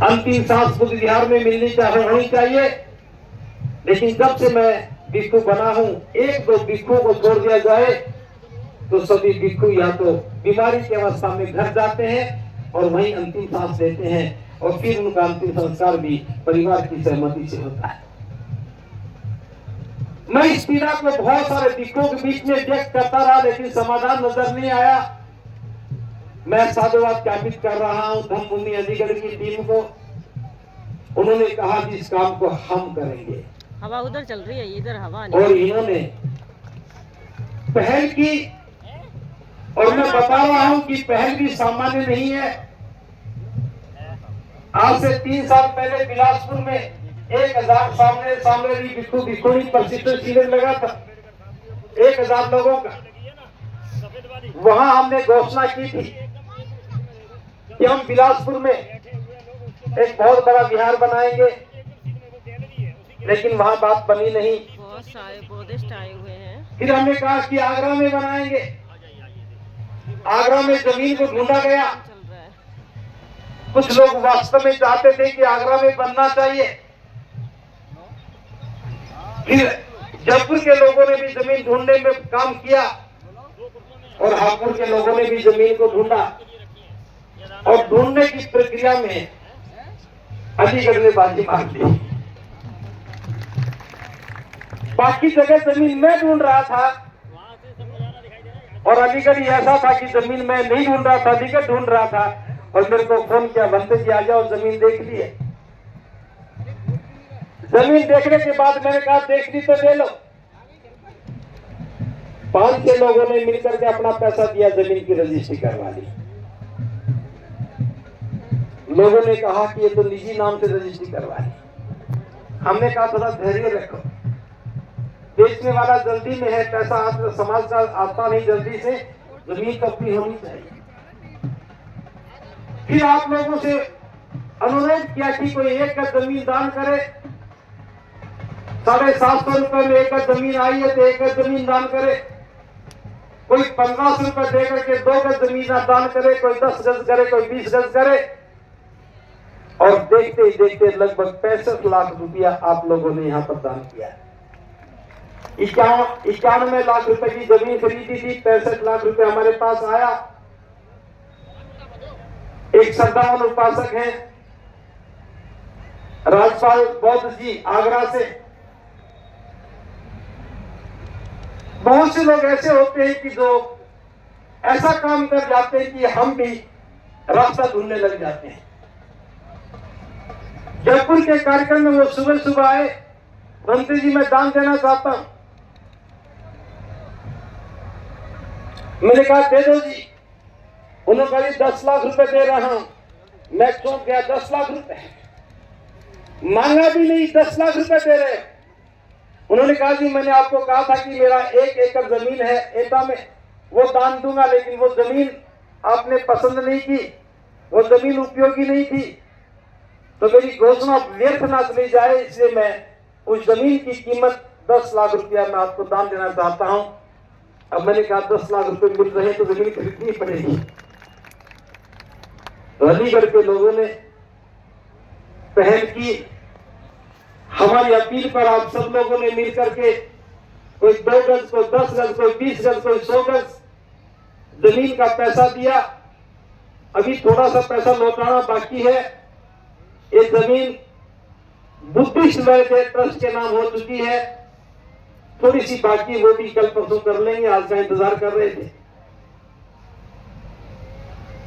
अंतिम सांस बुद्ध विहार में मिलनी होनी चाहिए। लेकिन जब से मैं भिक्षु बना हूं, एक दो भिक्षुओं को छोड़ दिया जाए तो सभी भिक्षु या तो बीमारी की अवस्था में घर जाते हैं और वहीं अंतिम सांस लेते हैं, और फिर उनका अंतिम संस्कार भी परिवार की सहमति से होता है। मैं इस पीड़ा को बहुत सारे भिक्षुओं के बीच में व्यक्त करता रहा, लेकिन समाधान नजर नहीं आया। मैं साधुवाद ज्ञापित कर रहा हूं धम्मभूमि अलीगढ़ की टीम को। उन्होंने कहा कि इस काम को हम करेंगे। हवा उधर चल रही है, इधर हवा नहीं। और इन्होंने पहल की, और मैं बता रहा हूं कि पहल भी सामान्य नहीं है। आज से 3 साल पहले बिलासपुर में 1000 सामने भिक्षु भिक्षुणी प्रशिक्षण शिविर लगा था, 1000 लोगों का। वहां हमने घोषणा की थी कि हम बिलासपुर में एक बहुत बड़ा विहार बनाएंगे, लेकिन वहां बात बनी नहीं। बहुत सारे बुद्धिस्ट आए हुए हैं। फिर हमने कहा कि आगरा में बनाएंगे। आगरा में जमीन को ढूंढा गया। कुछ लोग वास्तव में चाहते थे कि आगरा में बनना चाहिए। फिर जयपुर के लोगों ने भी जमीन ढूंढने में काम किया, और हापुड़ के लोगों ने भी जमीन को ढूंढा, और ढूंढने की प्रक्रिया में अलीगढ़ ने बाजी मार दी। बाकी जगह जमीन मैं ढूंढ रहा था, और अलीगढ़ ऐसा था कि जमीन मैं नहीं ढूंढ रहा था, अलीगढ़ ढूंढ रहा था। और मेरे को फोन किया, बनते जी आ जाओ, जमीन देख ली है। जमीन देखने के बाद मैंने कहा देख ली तो ले लो। 5-6 लोगों ने मिलकर के अपना पैसा दिया, जमीन की रजिस्ट्री करवा ली। लोगों ने कहा कि ये तो निजी नाम से रजिस्ट्री करवा ली। हमने कहा थोड़ा धैर्य रखो, बेचने वाला जल्दी में है, पैसा समाज का आता नहीं जल्दी से, जमीन तो अपनी होनी चाहिए। फिर आप लोगों से अनुरोध किया कि कोई एक का जमीन दान करे। 750 रुपए में एक जमीन आई है तो एक जमीन दान करे। कोई 1500 रुपए दे करके 2 गज जमीन दान करे, कोई 10 गज करे, कोई 20 गज करे। और देखते ही देखते लगभग 65 लाख रुपया आप लोगों ने यहाँ पर दान किया। 91 लाख रुपए की जमीन खरीदी थी, 65 लाख रुपए हमारे पास आया। एक श्रद्धावान उपासक हैं राजपाल बौद्ध जी आगरा से। बहुत से लोग ऐसे होते हैं कि जो ऐसा काम कर जाते हैं कि हम भी रास्ता ढूंढने लग जाते हैं। जयपुर के कार्यक्रम में वो सुबह सुबह आए, मंत्री जी मैं दान देना चाहता हूं। मैंने कहा दे दो जी। उन्होंने कहा 10 लाख रुपए दे रहा हूं। मैं चौंक गया, 10 लाख रुपए मांगा भी नहीं, 10 लाख रुपए दे रहे। उन्होंने कहा जी मैंने आपको कहा था कि मेरा 1 एकड़ जमीन है एटा में, वो दान दूंगा, लेकिन वो जमीन आपने पसंद नहीं की, वो जमीन उपयोगी नहीं थी, तो मेरी घोषणा व्यर्थ ना चली जाए, इसलिए मैं उस जमीन की कीमत 10 लाख रुपया मैं आपको दान देना चाहता हूं। अब मैंने कहा 10 लाख रुपए मिल रहे तो जमीन खरीदनी पड़ेगी। तो अलीगढ़ के लोगों ने पहल की। हमारी अपील पर आप सब लोगों ने मिलकर के कोई 2 गज, कोई 10 गज, कोई 20 गज, कोई 100 गज जमीन का पैसा दिया। अभी थोड़ा सा पैसा लौटाना बाकी है। ये जमीन बुद्धिस्ट वेलफेयर ट्रस्ट के नाम हो चुकी है, थोड़ी सी बाकी, वो भी कल परसों कर लेंगे, आज का इंतजार कर रहे थे।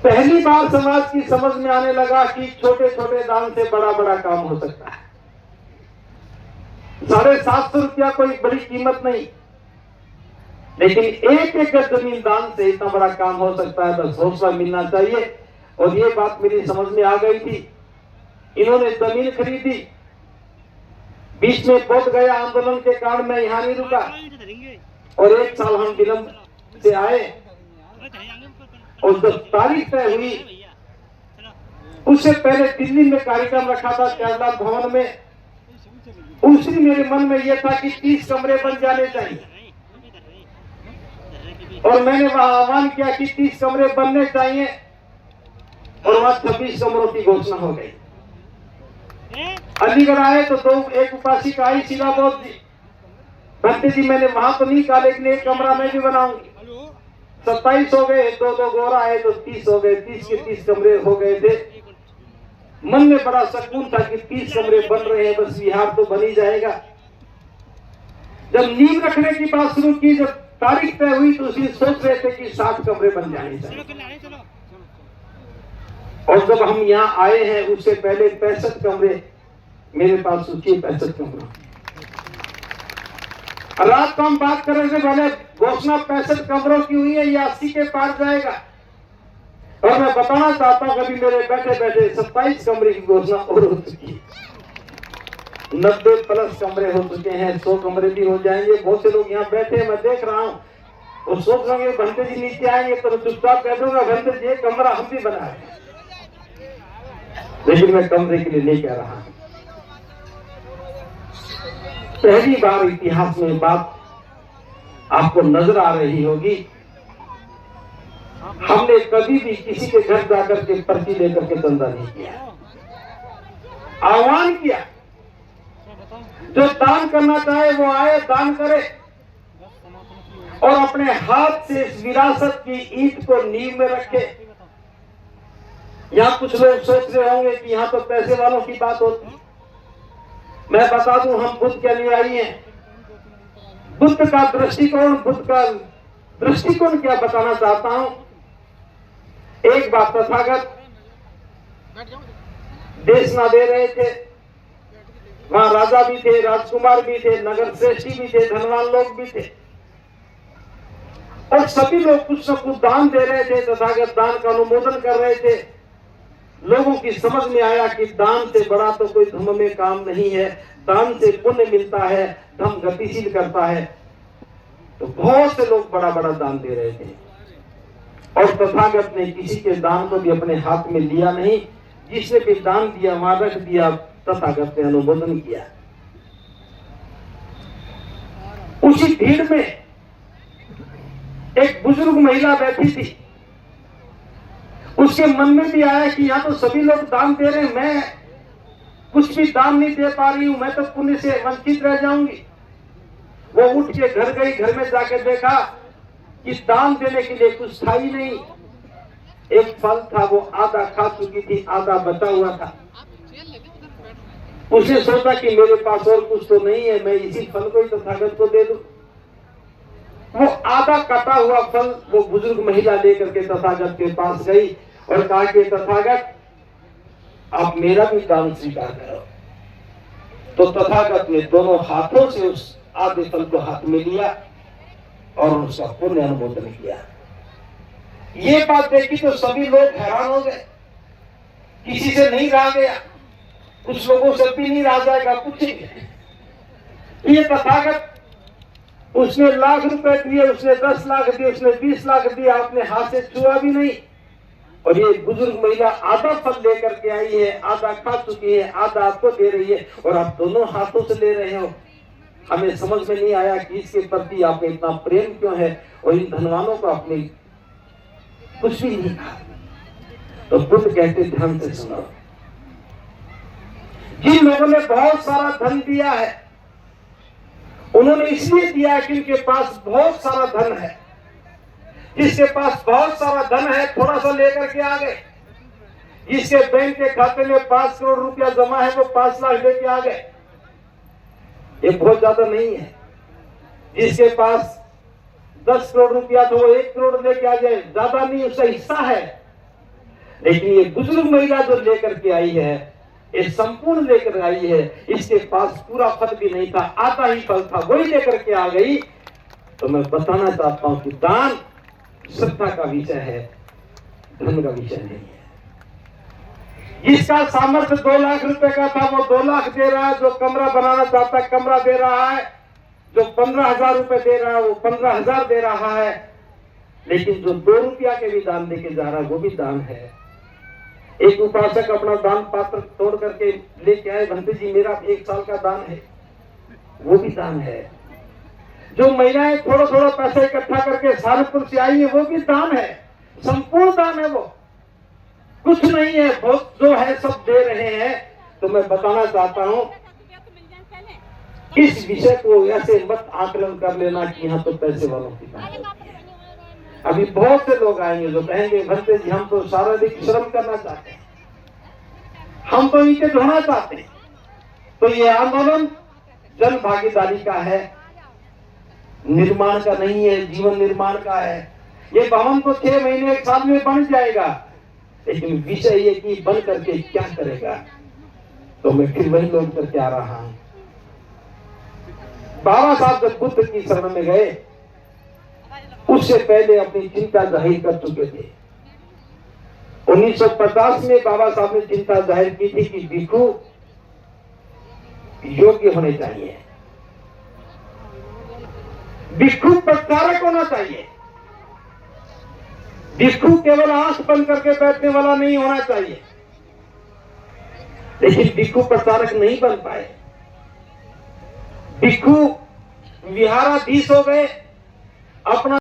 पहली बार समाज की समझ में आने लगा कि छोटे छोटे दान से बड़ा बड़ा काम हो सकता है। 750 रुपया कोई बड़ी कीमत नहीं, लेकिन 1 एकड़ जमीन दान से इतना बड़ा काम हो सकता है। बस हौसला मिलना चाहिए। और ये बात मेरी समझ में आ गई थी। इन्होंने जमीन खरीदी, बीच में बोध गया आंदोलन के कारण मैं यहाँ नहीं रुका, और 1 साल हम विलंब से आए। और जब तारीख तय हुई, उससे पहले दिल्ली में कार्यक्रम रखा था त्यागलाल भवन में। उसी मेरे मन में यह था कि 30 कमरे बन जाने चाहिए, और मैंने वहां आह्वान किया कि 30 कमरे बनने चाहिए, और वहां 26 कमरों की घोषणा हो गई। अलीगढ़ आए तो एक उपासिका आई सीधा बोल दी, भंते जी मैंने वहां तो नहीं कहा, लेकिन एक कमरा मैं भी बनाऊंगी। 27 हो गए, दो गोरा आए तो 30 हो गए, 30 के 30 कमरे हो गए थे। मन में बड़ा सुकून था कि 30 कमरे बन रहे हैं, बस विहार तो बन ही जाएगा। जब नींव रखने की बात शुरू की, जब तारीख तय हुई, तो उसी सोच रहे थे कि 60 कमरे बन जाने चाहिए। और जब हम यहाँ आए हैं, उससे पहले 65 कमरे मेरे पास सूची है, 65 कमरा। रात को हम बात कर रहे थे, भले घोषणा 65 कमरों की हुई है, ये 80 के पार जाएगा। और मैं बताना चाहता हूं, कभी मेरे बैठे बैठे 27 कमरे की घोषणा और हो चुकी है, 90 प्लस कमरे हो चुके हैं, 100 कमरे भी हो जाएंगे। बहुत से लोग यहाँ बैठे हैं, मैं देख रहा हूँ, और सोच रहे हैं भंते जी नीचे आएंगे तो मैं चुपचाप कह दूंगा भंते जी कमरा हम भी बनाए, लेकिन मैं कमरे के लिए नहीं कह रहा। पहली बार इतिहास में बात आपको नजर आ रही होगी, हमने कभी भी किसी के घर जाकर के पर्ची लेकर के चंदा नहीं किया, आह्वान किया। जो दान करना चाहे वो आए, दान करे, और अपने हाथ से इस विरासत की ईंट को नींव में रखे। यहाँ कुछ लोग सोच रहे होंगे कि यहाँ तो पैसे वालों की बात होती। मैं बता दूं, हम बुद्ध के अनुयायी हैं। बुद्ध का दृष्टिकोण क्या बताना चाहता हूं। एक बात, तथागत देश ना दे रहे थे, वहां राजा भी थे, राजकुमार भी थे, नगर श्रेष्ठी भी थे, धनवान लोग भी थे, और सभी लोग कुछ न कुछ दान दे रहे थे। तथागत दान का अनुमोदन कर रहे थे। लोगों की समझ में आया कि दान से बड़ा तो कोई धर्म में काम नहीं है, दान से पुण्य मिलता है, धर्म गतिशील करता है। तो बहुत से लोग बड़ा बड़ा दान दे रहे थे, और तथागत ने किसी के दान को भी अपने हाथ में लिया नहीं। जिसने भी दान दिया वहां रख दिया, तथागत ने अनुमोदन किया। उसी भीड़ में एक बुजुर्ग महिला बैठी थी। उसके मन में भी आया कि यहाँ तो सभी लोग दान दे रहे हैं, मैं कुछ भी दान नहीं दे पा रही हूं, मैं तो पुण्य से वंचित रह जाऊंगी। वो उठ के घर गई, घर में जाके देखा कि दान देने के लिए कुछ था ही नहीं। एक फल था, वो आधा खा चुकी थी, आधा बचा हुआ था। उसने सोचा कि मेरे पास और कुछ तो नहीं है, मैं इसी फल को ही तथागत को दे दूं। वो आधा कटा हुआ फल वो बुजुर्ग महिला लेकर के तथागत के पास गई और कहा कि तथागत आप मेरा भी दान स्वीकार करो। तो तथागत ने दोनों हाथों से उस आधे फल को हाथ में लिया और उसका पुण्य अनुमोदन किया। ये बात देखी तो सभी लोग हैरान हो गए, किसी से नहीं रहा गया, कुछ लोगों से भी नहीं रहा जाएगा, कुछ नहीं। ये तथागत, उसने लाख रुपए दिए, उसने 10 लाख दिए, उसने 20 लाख दिए, आपने हाथ से छुआ भी नहीं। और ये बुजुर्ग महिला आधा फल लेकर के आई है, आधा खा चुकी है, आधा आपको दे रही है, और आप दोनों हाथों से ले रहे हो। हमें समझ में नहीं आया कि इसके प्रति आपने इतना प्रेम क्यों है, और इन धनवानों को आपने कुछ भी नहीं कहा। तो बुद्ध कहते ध्यान से सुनो, जिन लोगों ने बहुत सारा धन दिया है, उन्होंने इसलिए दिया है कि उनके पास बहुत सारा धन है। जिसके पास बहुत सारा धन है, थोड़ा सा लेकर के आ गए। जिसके बैंक के खाते में 5 करोड़ रुपया जमा है, वो 5 लाख लेके आ गए। ये बहुत ज्यादा नहीं है। जिसके पास 10 करोड़ रुपया तो वो 1 करोड़ लेके आ जाए, ज्यादा नहीं, उसका हिस्सा है। लेकिन ये बुजुर्ग महिला जो लेकर के आई है, ये संपूर्ण लेकर आई है। इसके पास पूरा फल भी नहीं था, आधा ही फल था, वही लेकर के आ गई। तो मैं बताना चाहता हूं कि दान श्रद्धा का विषय है, धन का विषय नहीं है। जिसका सामर्थ्य 2 लाख रुपए का था, वो 2 लाख दे रहा है। जो कमरा बनाना चाहता है, कमरा दे रहा है। जो 15,000 रुपए दे रहा है, वो 15,000 दे रहा है। लेकिन जो 2 रुपया के भी दान देके जा रहा है, वो भी दान है। एक उपासक अपना दान पात्र तोड़ करके लेके आए, भंते जी मेरा 1 साल का दान है, वो भी दान है। जो महिलाएं थोड़ा थोड़ा पैसा इकट्ठा करके सहारनपुर से आई है, वो भी दान है, संपूर्ण दान है। वो कुछ नहीं है, बहुत जो है सब दे रहे हैं। तो मैं बताना चाहता हूं, इस विषय को ऐसे मत आकलन कर लेना कि यहाँ तो पैसे वालों की बात है। अभी बहुत से लोग आएंगे जो कहेंगे भंते जी हम तो शारीरिक श्रम करना चाहते हैं, हम तो ईंटें ढोना चाहते हैं। तो ये आंदोलन जन भागीदारी का है, निर्माण का नहीं है, जीवन निर्माण का है। ये भवन तो 6 महीने 1 साल में बन जाएगा, लेकिन विषय ये कि बन करके क्या करेगा। तो मैं फिर वही लोग करके आ रहा हूं। बाबा साहब जब बुद्ध की शरण में गए, उससे पहले अपनी चिंता जाहिर कर चुके थे। 1950 में बाबा साहब ने चिंता जाहिर की थी कि भिक्षु योग्य होने चाहिए, भिक्षु प्रचारक होना चाहिए, भिक्षु केवल आंख बंद करके बैठने वाला नहीं होना चाहिए। लेकिन भिक्षु प्रचारक नहीं बन पाए, भिक्षु विहाराधीश हो गए, अपना